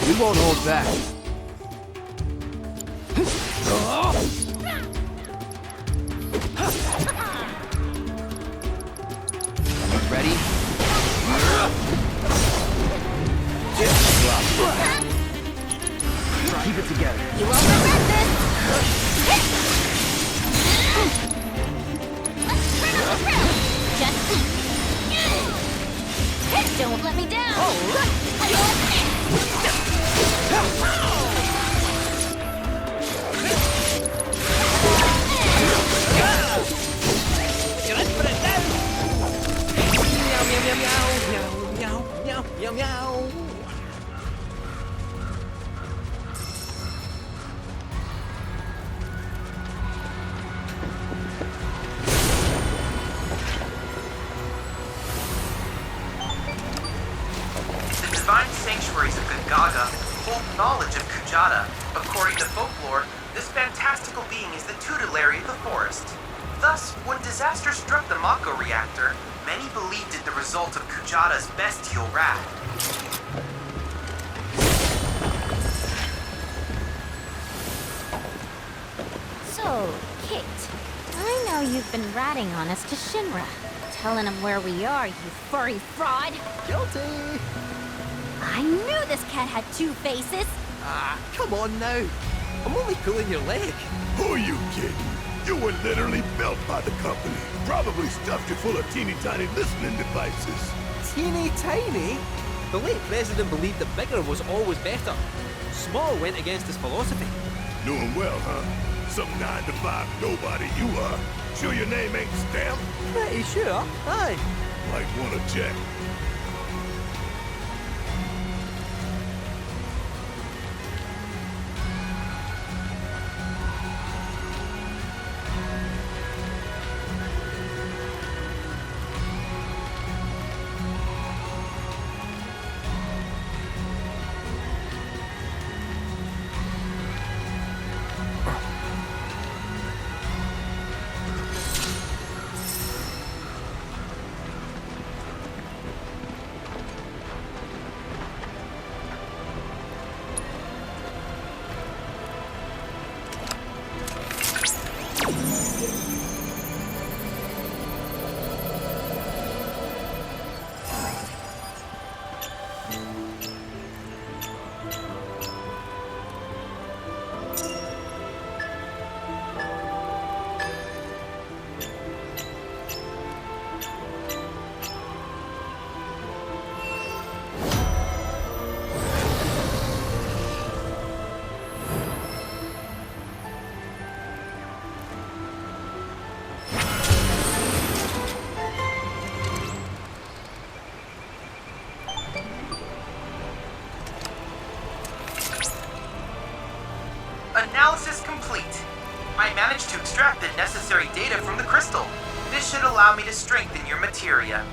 We won't hold back. Ready? Keep it together. You won't regret this! Just don't let me down! You're in for it now! Meow, meow, meow, meow, meow, meow, meow, meow. The divine sanctuaries of Gongaga hold knowledge of Kujata. According to folklore, this fantastical being is the tutelary of the forest. Thus, when disaster struck the Mako reactor, many believed it the result of Kujata's bestial wrath. So, Kit, I know you've been ratting on us to Shinra. Telling him where we are, you furry fraud! Guilty! I knew this cat had two faces! Ah, come on now. I'm only pulling your leg. Who are you kidding? You were literally built by the company. Probably stuffed you full of teeny tiny listening devices. Teeny tiny? The late president believed that bigger was always better. Small went against his philosophy. Knew him well, huh? Some 9-to-5 nobody you are. Sure your name ain't stamped? Pretty sure, aye. Might wanna check. Analysis complete. I managed to extract the necessary data from the crystal. This should allow me to strengthen your materia.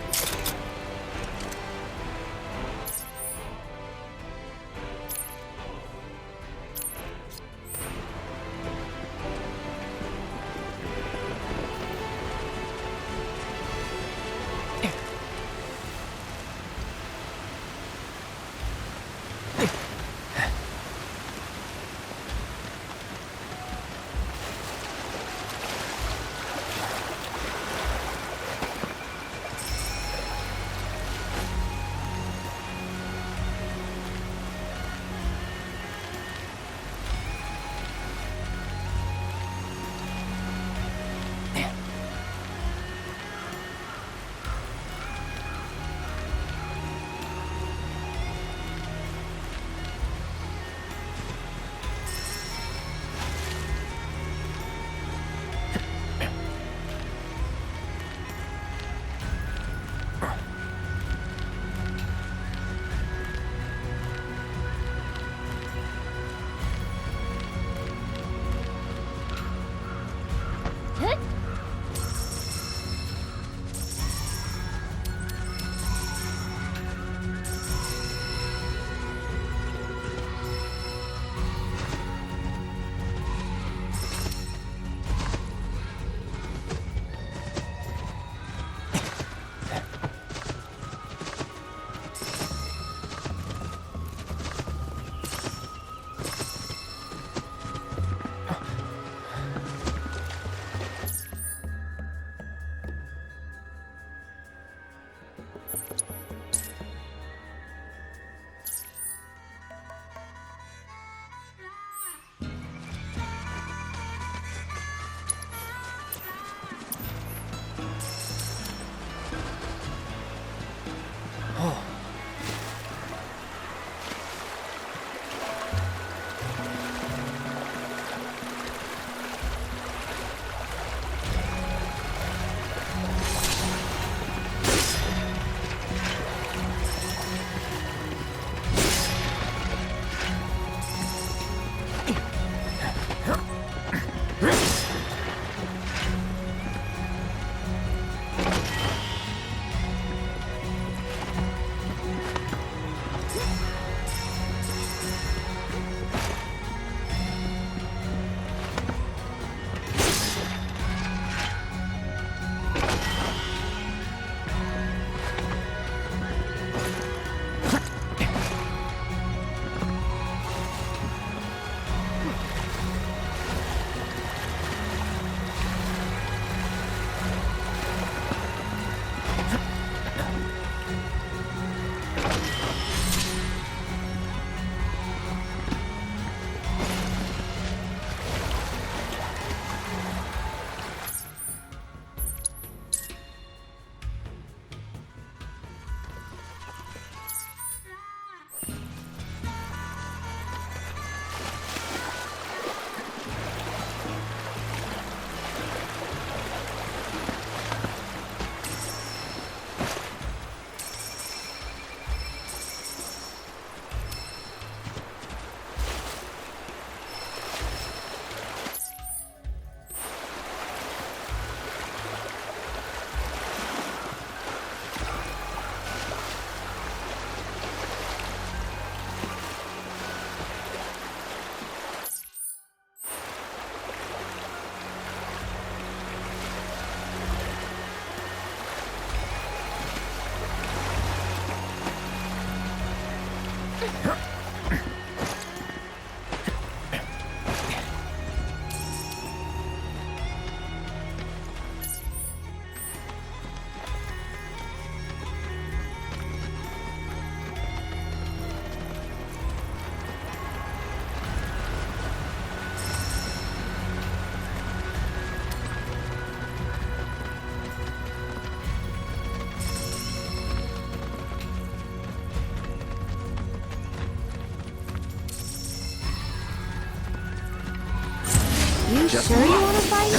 Just sure you want to fight?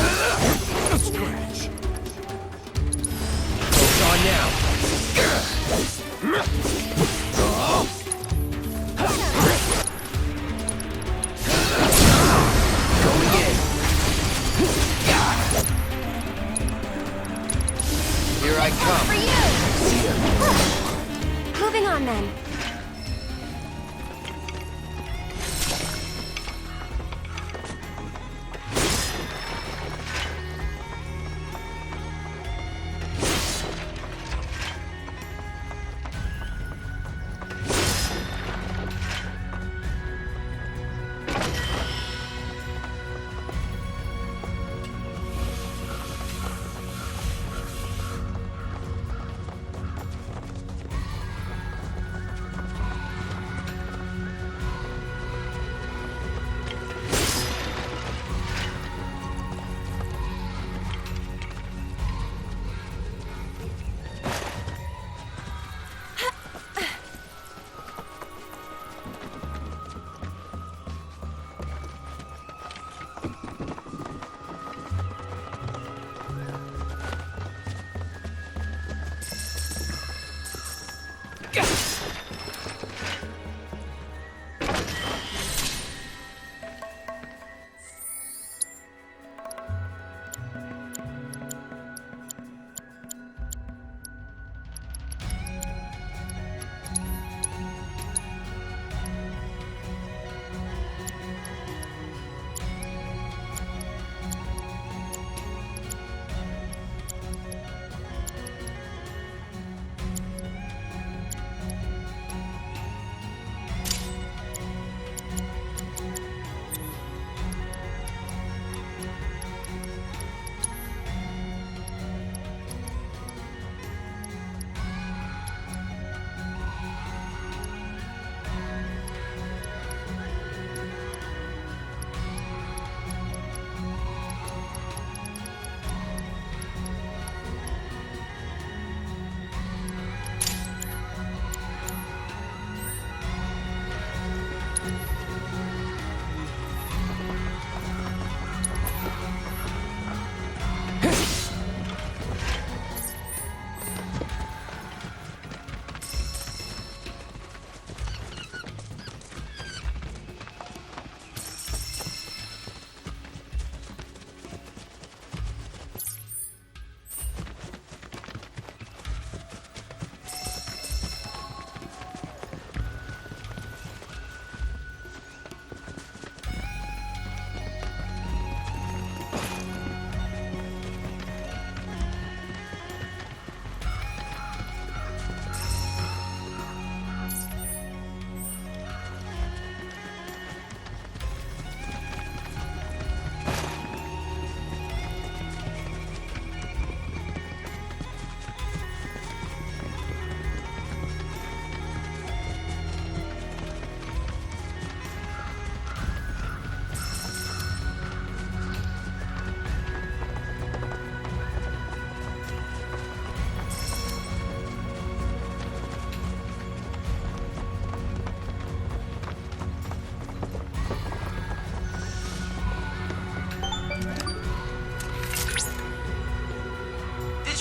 A scratch. It's on now. Going in. Here I come. For you! Moving on then.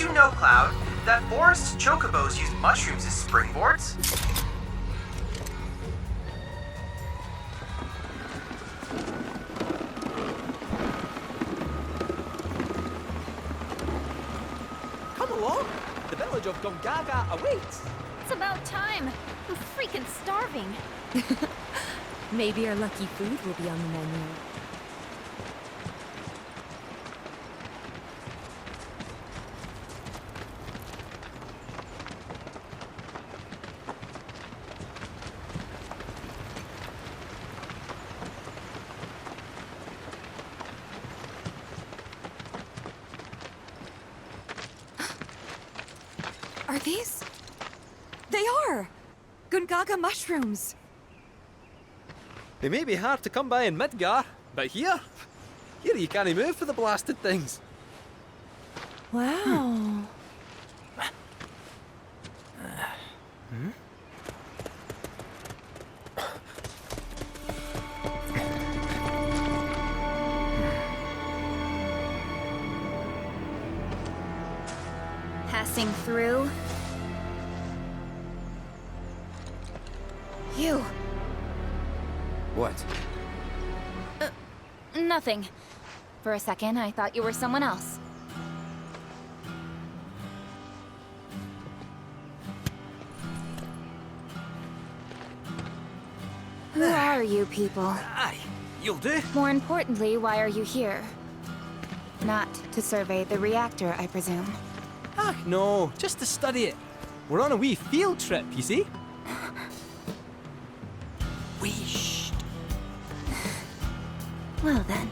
you know, Cloud, that forest chocobos use mushrooms as springboards? Come along! The village of Gongaga awaits! It's about time. I'm freaking starving. Maybe our lucky food will be on the menu. Are these? They are! Gungaga mushrooms! They may be hard to come by in Midgar, but here you can't move for the blasted things. Wow. passing through. You. What? Nothing. For a second, I thought you were someone else. Who are you people? Aye, you'll do. More importantly, why are you here? Not to survey the reactor, I presume. Ah, no, just to study it. We're on a wee field trip, you see? Whee. Well then.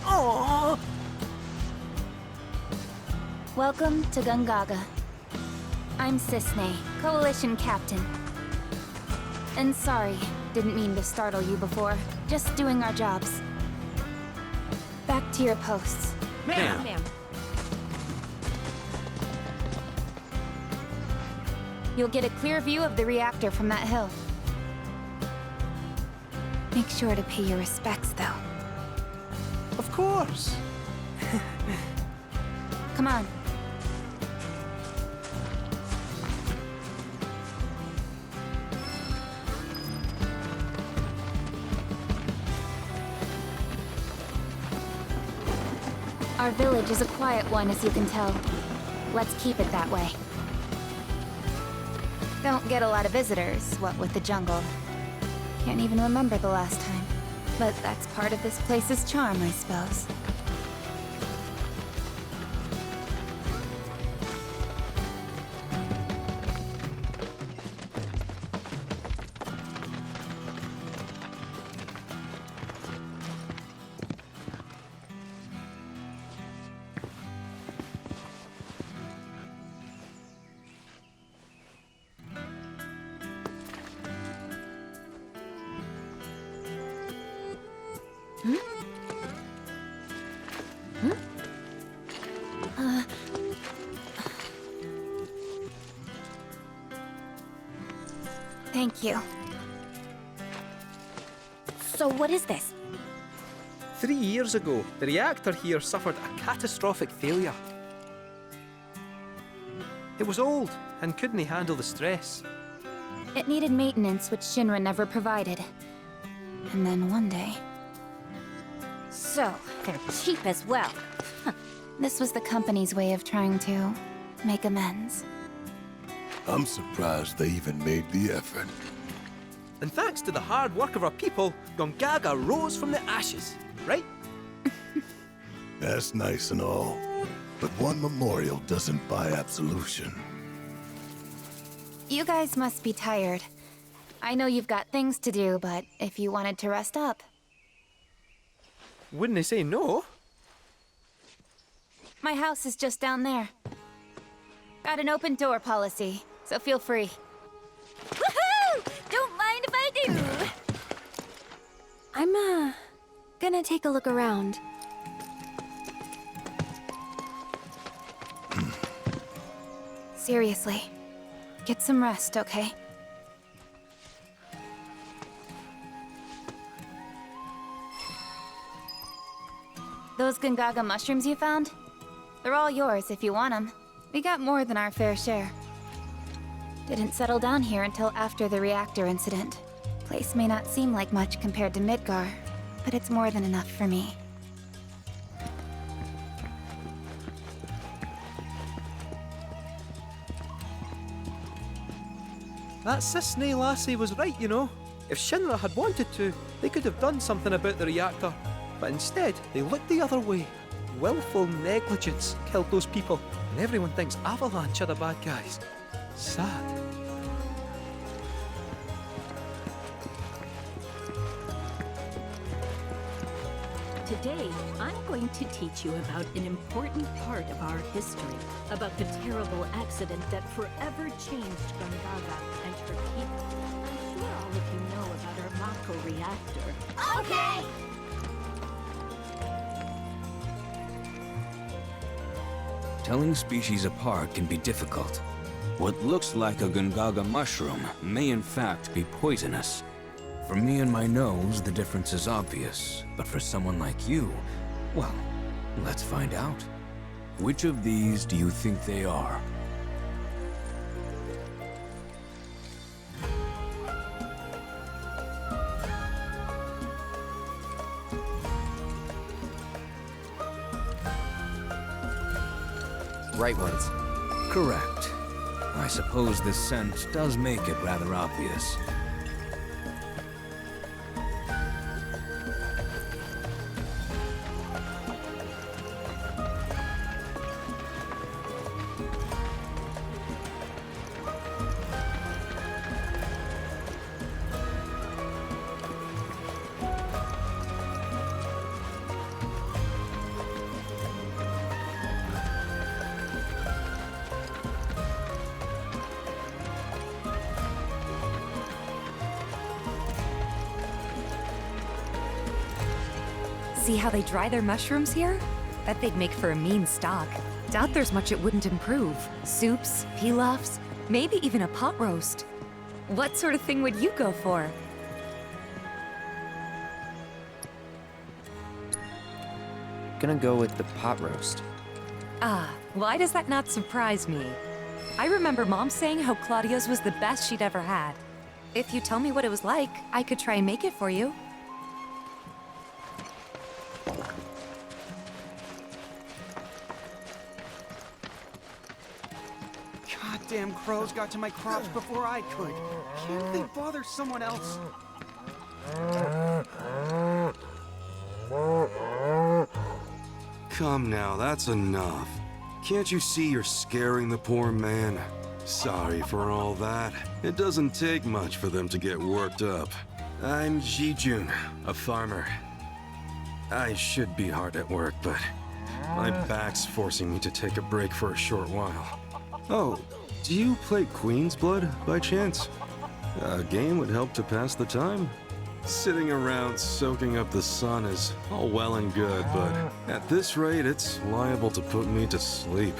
Oh. Welcome to Gungaga. I'm Cisne, Coalition Captain. And sorry, didn't mean to startle you before. Just doing our jobs. Back to your posts. Ma'am. You'll get a clear view of the reactor from that hill. Make sure to pay your respects, though. Of course. Come on. Our village is a quiet one, as you can tell. Let's keep it that way. Don't get a lot of visitors, what with the jungle. Can't even remember the last time. But that's part of this place's charm, I suppose. Thank you. So what is this? 3 years ago, the reactor here suffered a catastrophic failure. It was old and couldn't handle the stress. It needed maintenance, which Shinra never provided. And then one day... So, they're cheap as well. This was the company's way of trying to make amends. I'm surprised they even made the effort. And thanks to the hard work of our people, Gongaga rose from the ashes, right? That's nice and all, but one memorial doesn't buy absolution. You guys must be tired. I know you've got things to do, but if you wanted to rest up... Wouldn't they say no? My house is just down there. Got an open door policy, so feel free. Woohoo! Don't mind if I do! I'm, gonna take a look around. Seriously, get some rest, okay? Those Gungaga mushrooms you found? They're all yours if you want them. We got more than our fair share. Didn't settle down here until after the reactor incident. Place may not seem like much compared to Midgar, but it's more than enough for me. That Cisne lassie was right, you know. If Shinra had wanted to, they could have done something about the reactor. But instead, they looked the other way. Willful negligence killed those people, and everyone thinks Avalanche are the bad guys. Sad. Today, I'm going to teach you about an important part of our history, about the terrible accident that forever changed Gungaga and her people. I'm sure all of you know about our Mako reactor. Okay! Telling species apart can be difficult. What looks like a Gungaga mushroom may in fact be poisonous. For me and my nose, the difference is obvious, but for someone like you, well, let's find out. Which of these do you think they are? Right ones. Correct. I suppose this scent does make it rather obvious. See how they dry their mushrooms here? Bet they'd make for a mean stock. Doubt there's much it wouldn't improve. Soups, pilafs, maybe even a pot roast. What sort of thing would you go for? Gonna go with the pot roast. Ah, why does that not surprise me? I remember Mom saying how Claudia's was the best she'd ever had. If you tell me what it was like, I could try and make it for you. Goddamn crows got to my crops before I could. Can't they bother someone else? Come now, that's enough. Can't you see you're scaring the poor man? Sorry for all that. It doesn't take much for them to get worked up. I'm Jijun, a farmer. I should be hard at work, but my back's forcing me to take a break for a short while. Oh, do you play Queen's Blood by chance? A game would help to pass the time. Sitting around soaking up the sun is all well and good, but at this rate, it's liable to put me to sleep.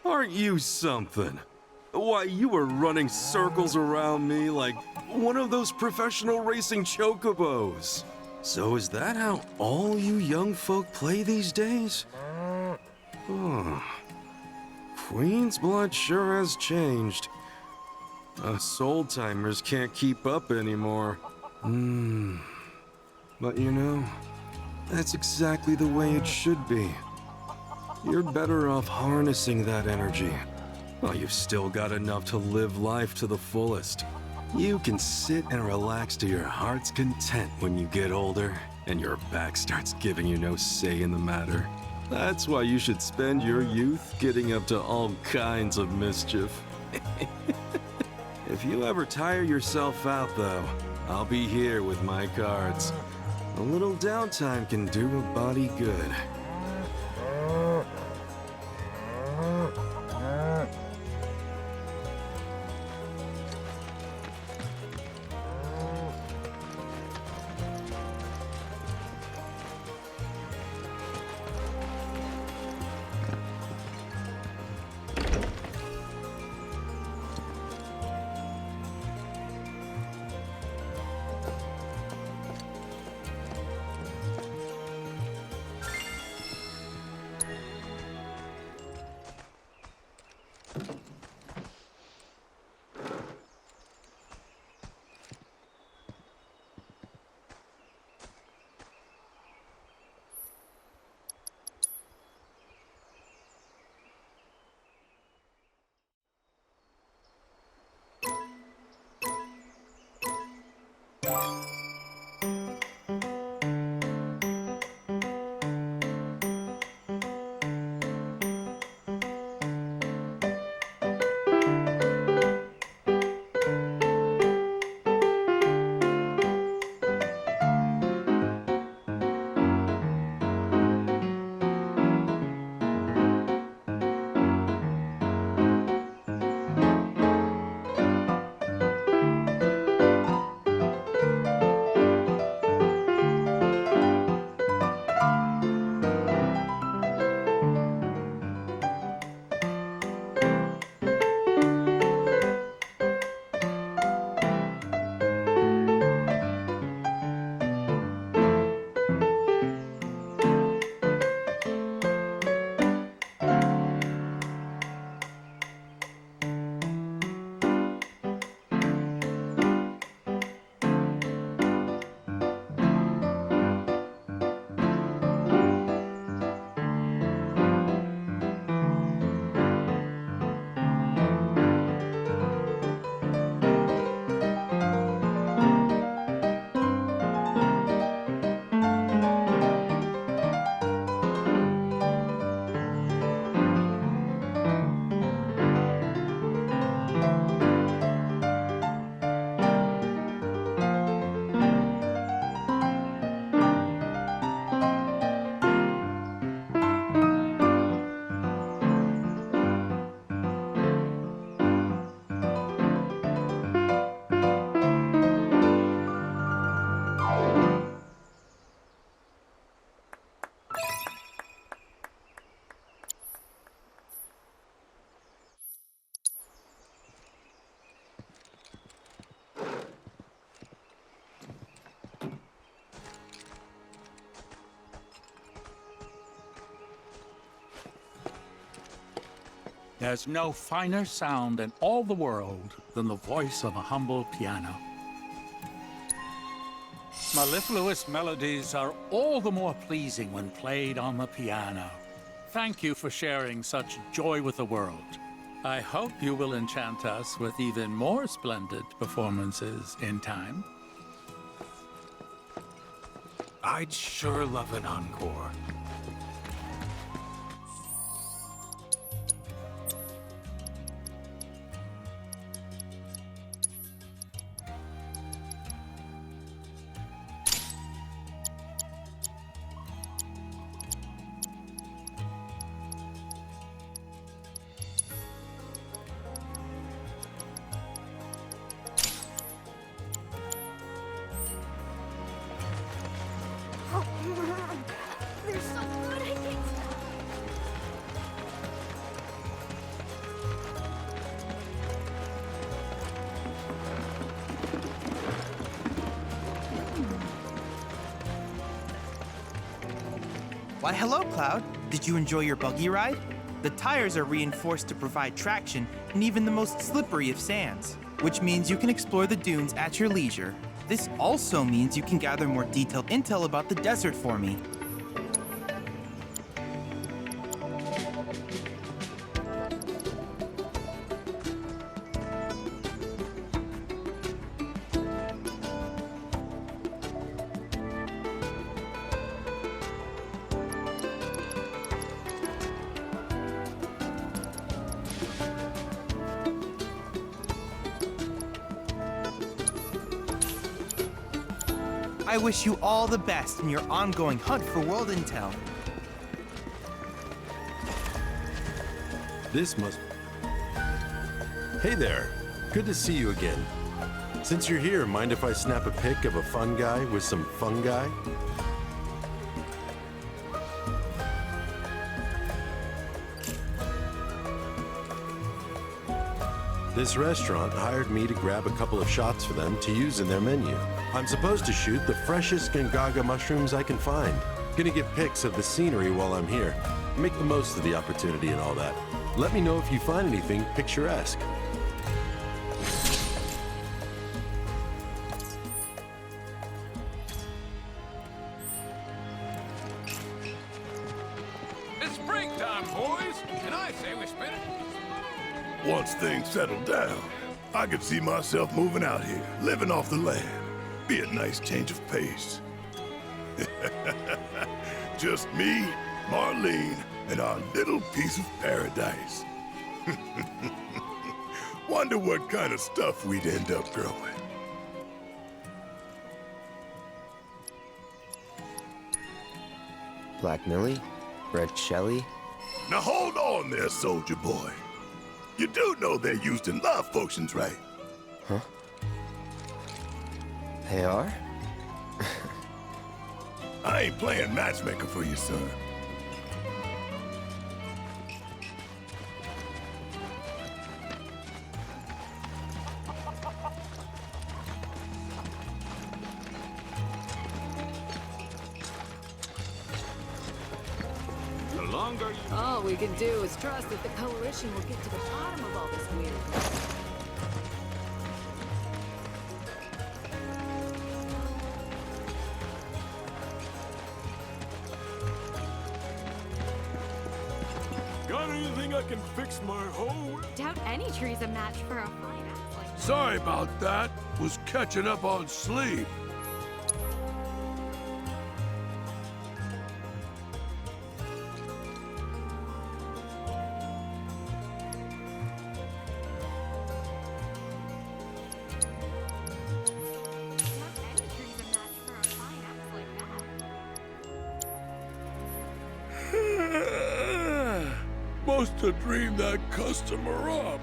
Aren't you something? Why, you were running circles around me like one of those professional racing chocobos. So is that how all you young folk play these days? Oh. Queen's blood sure has changed. Us old-timers can't keep up anymore. But you know, that's exactly the way it should be. You're better off harnessing that energy. While you've still got enough to live life to the fullest. You can sit and relax to your heart's content when you get older, and your back starts giving you no say in the matter. That's why you should spend your youth getting up to all kinds of mischief. If you ever tire yourself out, though, I'll be here with my cards. A little downtime can do a body good. There's no finer sound in all the world than the voice of a humble piano. Mellifluous melodies are all the more pleasing when played on the piano. Thank you for sharing such joy with the world. I hope you will enchant us with even more splendid performances in time. I'd sure love an encore. There's Why, hello, Cloud. Did you enjoy your buggy ride? The tires are reinforced to provide traction in even the most slippery of sands, which means you can explore the dunes at your leisure. This also means you can gather more detailed intel about the desert for me. I wish you all the best in your ongoing hunt for world intel. This must... Hey there. Good to see you again. Since you're here, mind if I snap a pic of a fun guy with some fungi? This restaurant hired me to grab a couple of shots for them to use in their menu. I'm supposed to shoot the freshest Gungaga mushrooms I can find. Gonna get pics of the scenery while I'm here. Make the most of the opportunity and all that. Let me know if you find anything picturesque. It's break time, boys, and I say we spin it. Once things settle down, I could see myself moving out here, living off the land. Be a nice change of pace. Just me, Marlene, and our little piece of paradise. Wonder what kind of stuff we'd end up growing. Black Millie? Red Shelly? Now hold on there, soldier boy. You do know they're used in love potions, right? Huh? They are? I ain't playing matchmaker for you, son. The longer you... All we can do is trust that the Coalition will get to the bottom of all this weird. Got anything I can fix my hole? Doubt any tree's a match for a fine ass like that. Sorry about that. Was catching up on sleep. Doubt any tree's a match for a fine ass like that. Must have dreamed that customer up.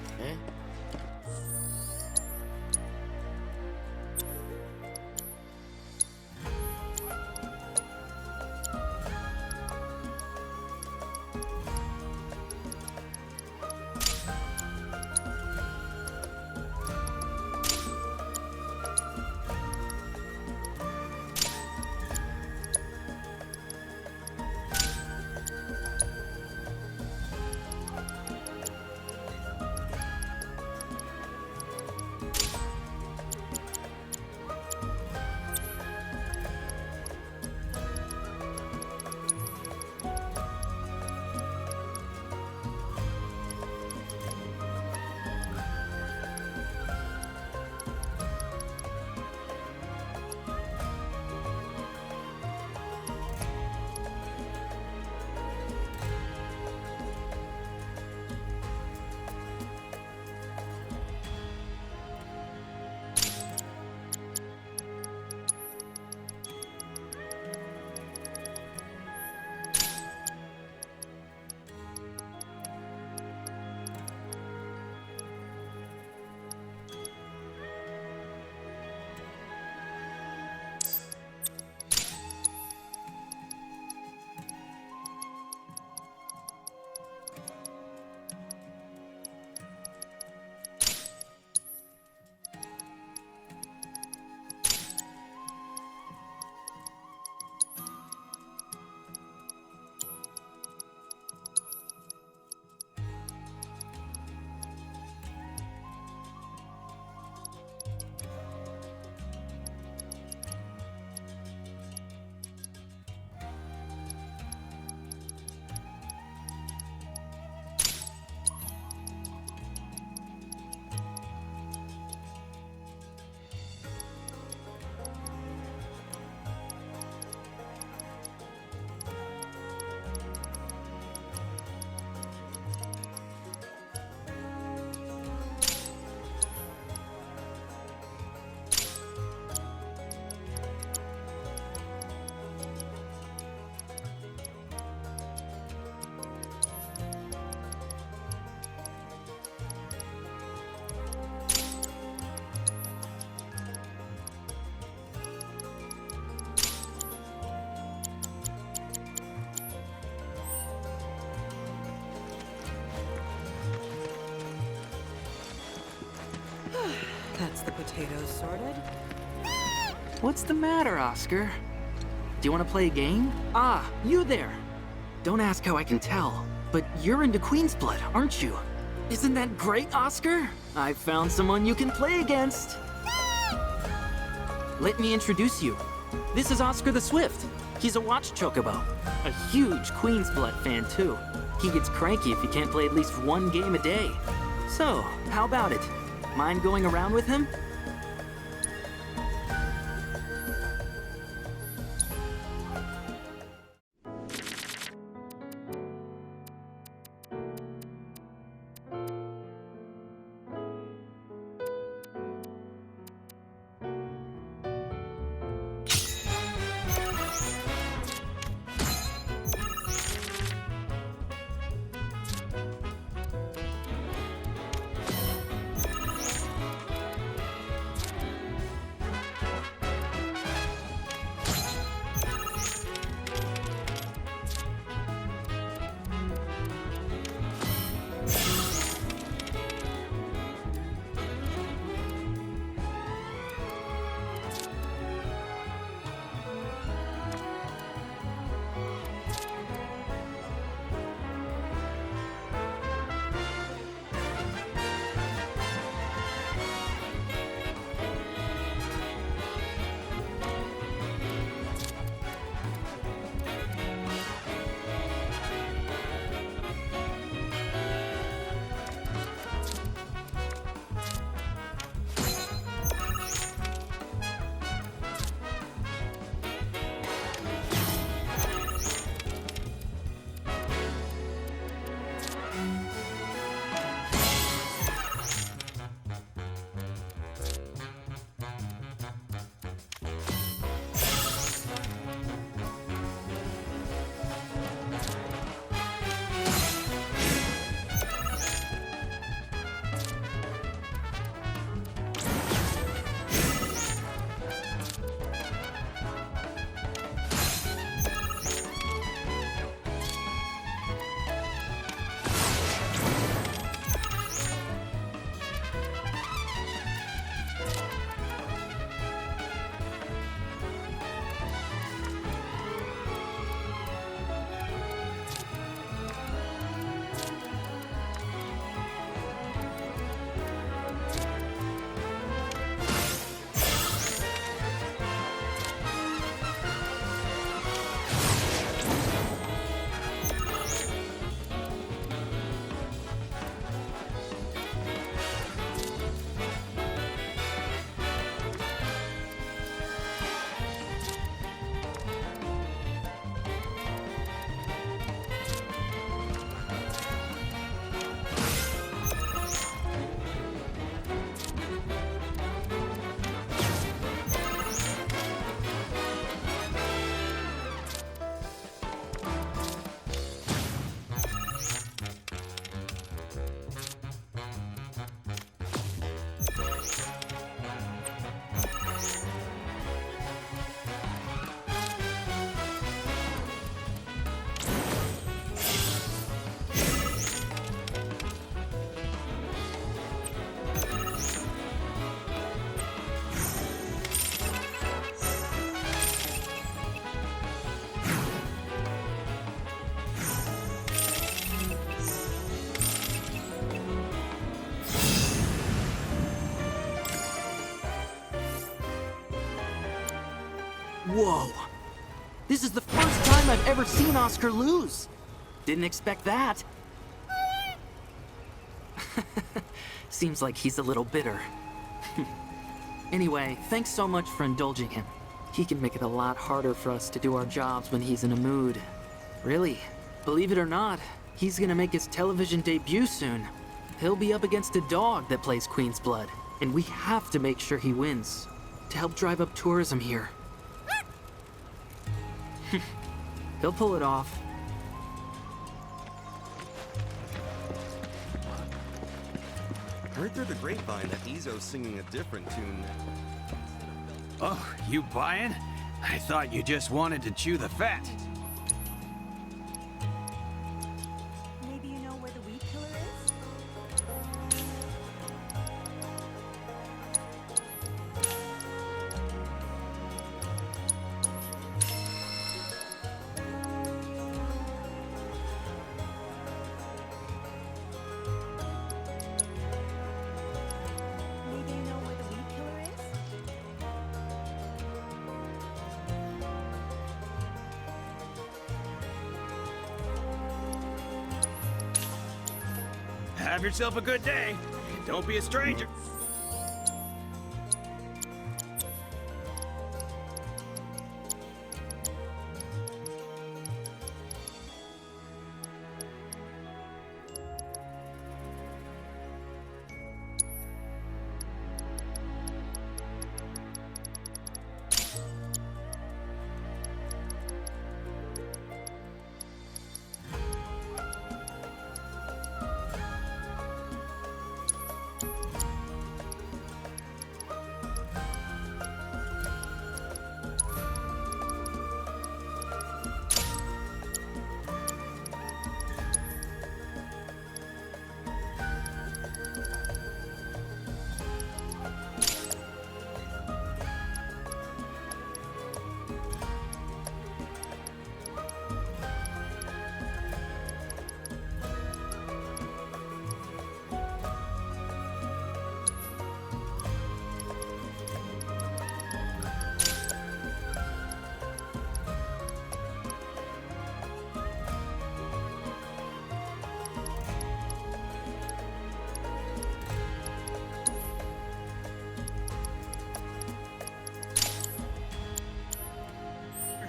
That's the potatoes sorted. What's the matter, Oscar? Do you want to play a game? Ah, you there. Don't ask how I can tell, but you're into Queen's Blood, aren't you? Isn't that great, Oscar? I've found someone you can play against. Let me introduce you. This is Oscar the Swift. He's a watch chocobo. A huge Queen's Blood fan, too. He gets cranky if he can't play at least one game a day. So, how about it? Mind going around with him? Whoa! This is the first time I've ever seen Oscar lose. Didn't expect that. Seems like he's a little bitter. Anyway, thanks so much for indulging him. He can make it a lot harder for us to do our jobs when he's in a mood. Really, believe it or not, he's gonna make his television debut soon. He'll be up against a dog that plays Queen's Blood, and we have to make sure he wins to help drive up tourism here. He'll pull it off. Heard through the grapevine that Izzo's singing a different tune. Oh, you buying? I thought you just wanted to chew the fat. Maybe you know where the weed killer is? Have yourself a good day. Don't be a stranger.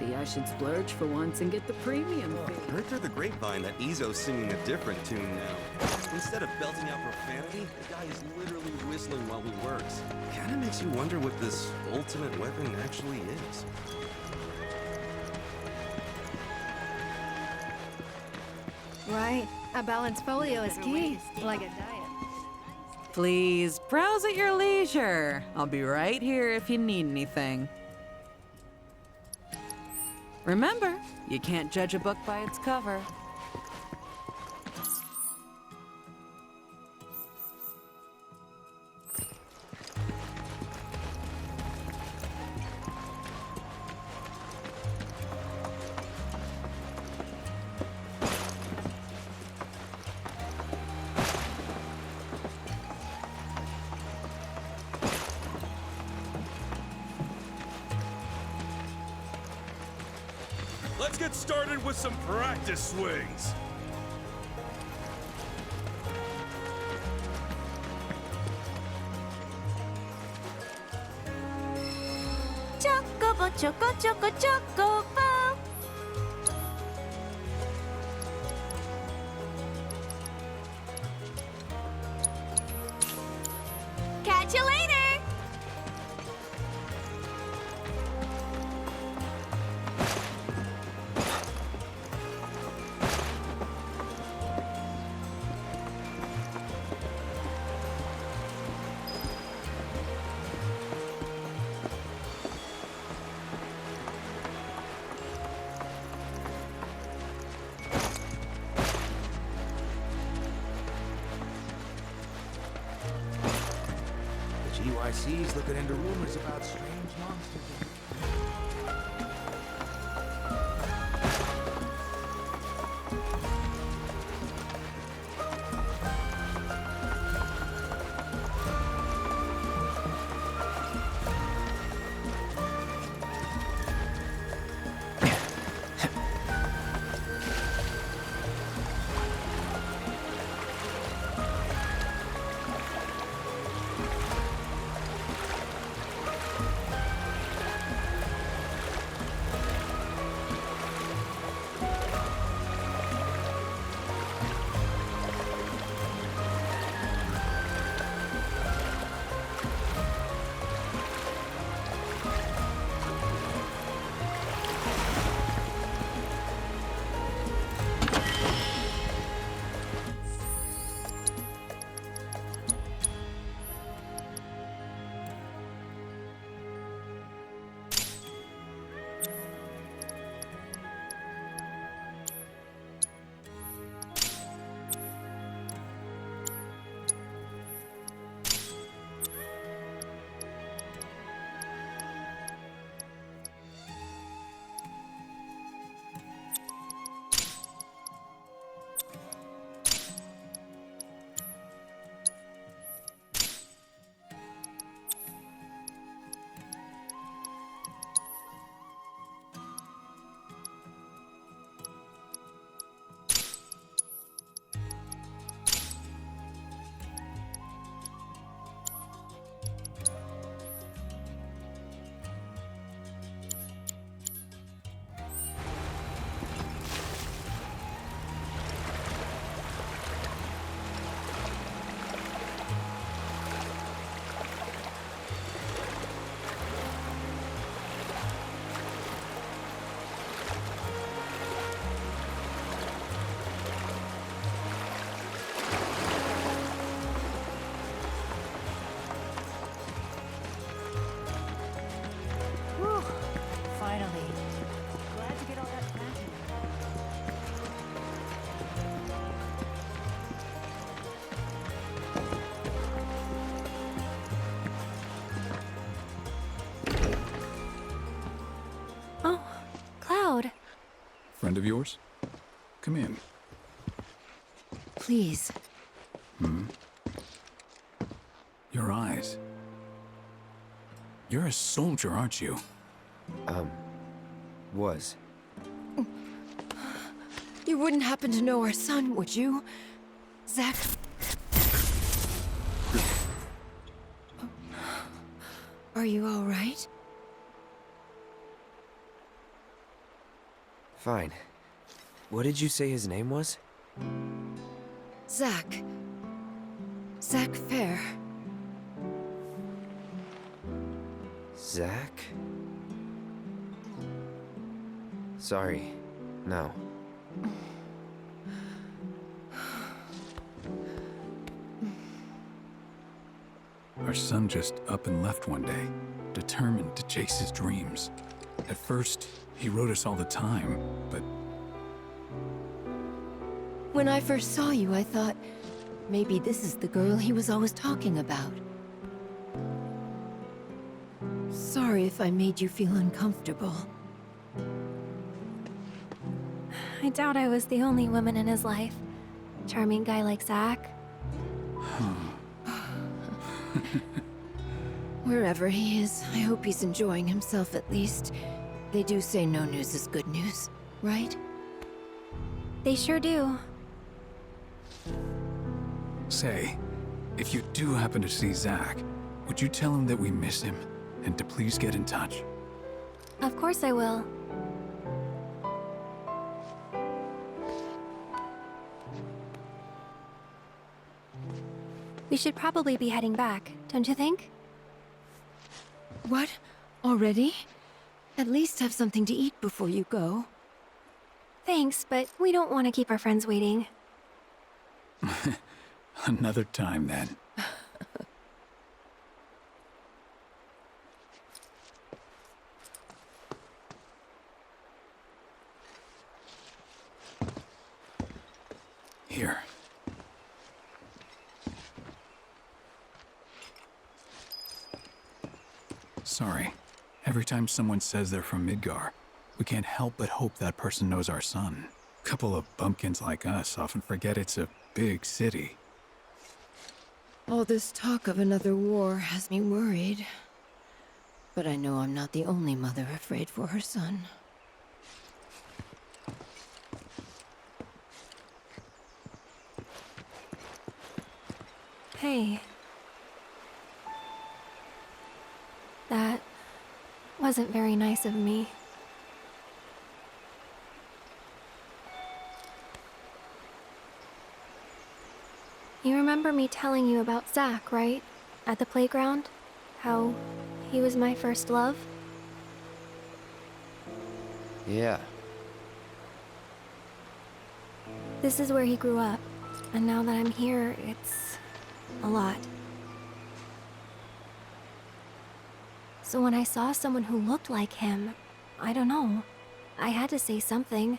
Maybe I should splurge for once and get the premium fee. Heard through the grapevine that Izzo's singing a different tune now. Instead of belting out profanity, the guy is literally whistling while he works. Kinda makes you wonder what this ultimate weapon actually is. Right. A balanced folio is key, like a diet. Please, browse at your leisure. I'll be right here if you need anything. Remember, you can't judge a book by its cover. Let's get started with some practice swings. Chocobo, choco, choco, chocobo. Catch you later. GYC's looking into rumors about strange monsters. of yours? Come in. Please. Your eyes. You're a soldier, aren't you? Was. You wouldn't happen to know our son, would you? Zack? Are you all right? Fine. What did you say his name was? Zack. Zack Fair. Zack? Sorry. No. Our son just up and left one day, determined to chase his dreams. At first, he wrote us all the time, but When I first saw you, I thought, maybe this is the girl he was always talking about. Sorry if I made you feel uncomfortable. I doubt I was the only woman in his life. Charming guy like Zack. Wherever he is, I hope he's enjoying himself at least. They do say no news is good news, right? They sure do. say, if you do happen to see Zack, would you tell him that we miss him and to please get in touch? Of course I will. We should probably be heading back, don't you think? What? Already? At least have something to eat before you go. Thanks, but we don't want to keep our friends waiting. Another time, then. Here. Sorry. Every time someone says they're from Midgar, we can't help but hope that person knows our son. Couple of bumpkins like us often forget it's a big city. All this talk of another war has me worried. But I know I'm not the only mother afraid for her son. Hey. That wasn't very nice of me. You remember me telling you about Zack, right? At the playground? How he was my first love? Yeah. This is where he grew up, and now that I'm here, it's a lot. So when I saw someone who looked like him, I don't know, I had to say something.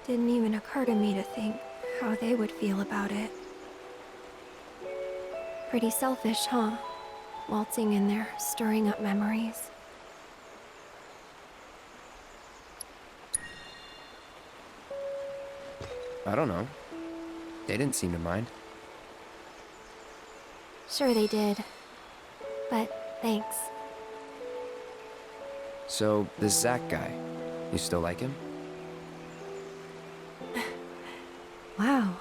Didn't even occur to me to think how they would feel about it. Pretty selfish, huh? Waltzing in there, stirring up memories. I don't know. They didn't seem to mind. Sure they did. But thanks. So, this Zack guy, you still like him? Wow.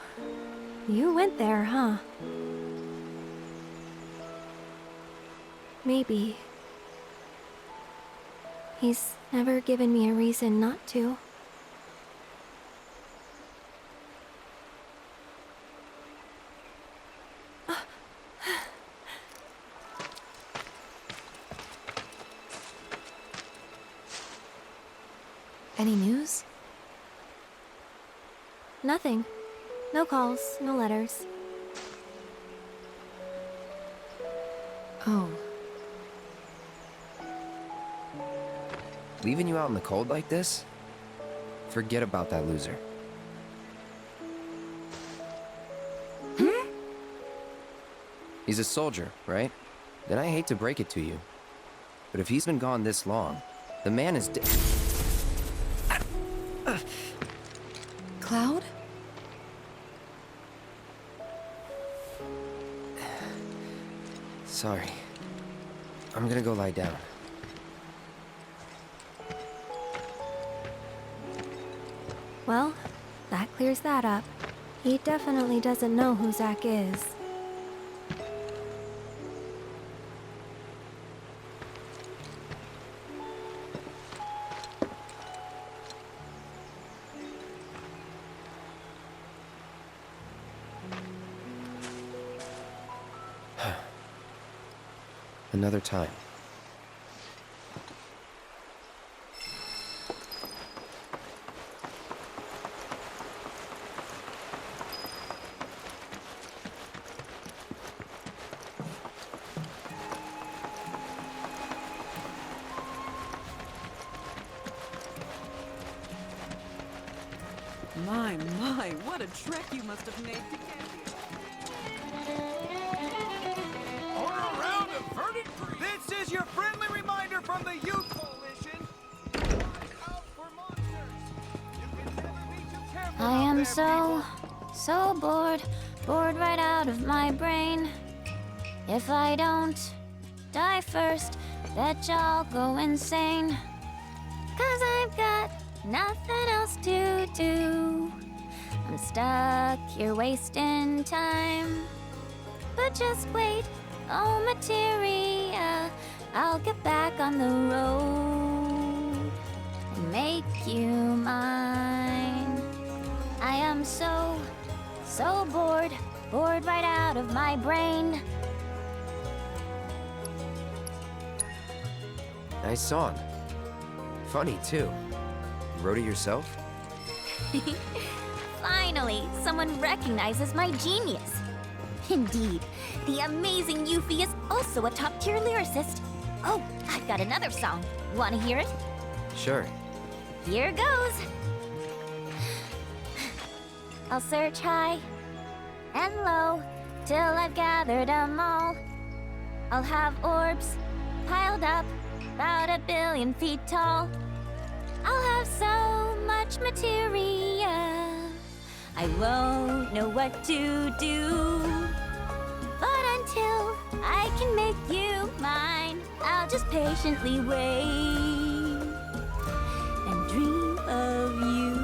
You went there, huh? Maybe. He's never given me a reason not to. Any news? Nothing. No calls, no letters. Oh. Leaving you out in the cold like this? Forget about that loser. He's a soldier, right? Then I hate to break it to you. But if he's been gone this long, The man is dead. Cloud? Sorry. I'm gonna go lie down. Well, that clears that up. He definitely doesn't know who Zack is. Another time. My, what a trek you must have made to get here. Order a round of verdant green. This is your friendly reminder from the Youth Coalition. Watch out for monsters. You can never be too careful I out am there, so bored. Bored right out of my brain. If I don't die first, bet y'all go insane. 'Cause I've got nothing else to do. I'm stuck here wasting time. But just wait, oh materia, I'll get back on the road and make you mine. I am so bored, bored right out of my brain. Nice song. Funny, too. You wrote it yourself? Finally, someone recognizes my genius. Indeed, the amazing Yuffie is also a top-tier lyricist. Oh, I've got another song. Wanna hear it? Sure. Here goes. I'll search high and low till I've gathered 'em all. I'll have orbs piled up about 1 billion feet tall. I'll have so much materia, I won't know what to do. But until I can make you mine, I'll just patiently wait and dream of you.